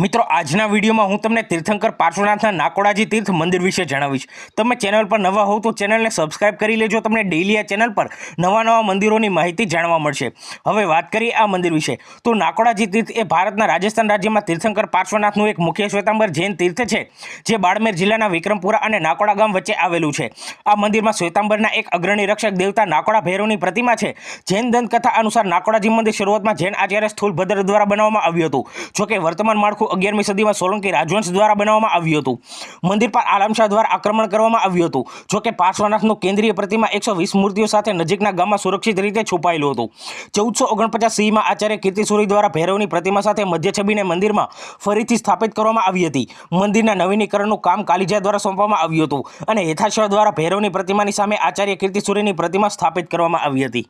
મિત્રો આજના વિડીયોમાં હું તમને તીર્થંકર પાર્શ્વનાથના નાકોડાજી તીર્થ મંદિર વિશે જણાવીશ। તમે ચેનલ પર નવા હોવ તો ચેનલને સબસ્ક્રાઇબ કરી લેજો। તમને ડેઈલી આ ચેનલ પર નવા મંદિરોની માહિતી જાણવા મળશે। હવે વાત કરીએ આ મંદિર વિશે તો નાકોડાજી તીર્થ એ ભારતના રાજસ્થાન રાજ્યમાં તીર્થંકર પાર્શ્વનાથનું એક મુખ્ય શ્વેતાંબર જૈન તીર્થ છે, જે બાડમેર જિલ્લાના વિક્રમપુરા અને નાકોડા ગામ વચ્ચે આવેલું છે। આ મંદિરમાં શ્વેતાંબરના એક અગ્રણી રક્ષક દેવતા નાકોડા ભૈરવની પ્રતિમા છે। જૈન દંતકથા અનુસાર નાકોડાજી મંદિર શરૂઆતમાં જૈન આચાર્ય સ્થૂલભદ્ર દ્વારા બનાવવામાં આવ્યું હતું, જોકે વર્તમાન માળખું 11મી સદીમાં સોલંકી રાજવંશ દ્વારા બનાવવામાં આવ્યું હતું। મંદિર પર આલમશાહ દ્વારા આક્રમણ કરવામાં આવ્યું હતું, જોકે પાર્શ્વનાથનું કેન્દ્રીય પ્રતિમા 120 મૂર્તિઓ સાથે નજીકના ગામમાં સુરક્ષિત રીતે છુપાયેલું હતું। 1449 સીમાં આચાર્ય કીર્તિસુરી દ્વારા ભૈરવની પ્રતિમા સાથે મધ્ય છબીને મંદિરમાં ફરીથી સ્થાપિત કરવામાં આવી હતી। મંદિરના નવીનીકરણનું કામ કાલિજા દ્વારા સોંપવામાં આવ્યું હતું અને યથાશય દ્વારા ભૈરવની પ્રતિમાની સામે આચાર્ય કીર્તિસુરીની પ્રતિમા સ્થાપિત કરવામાં આવી હતી।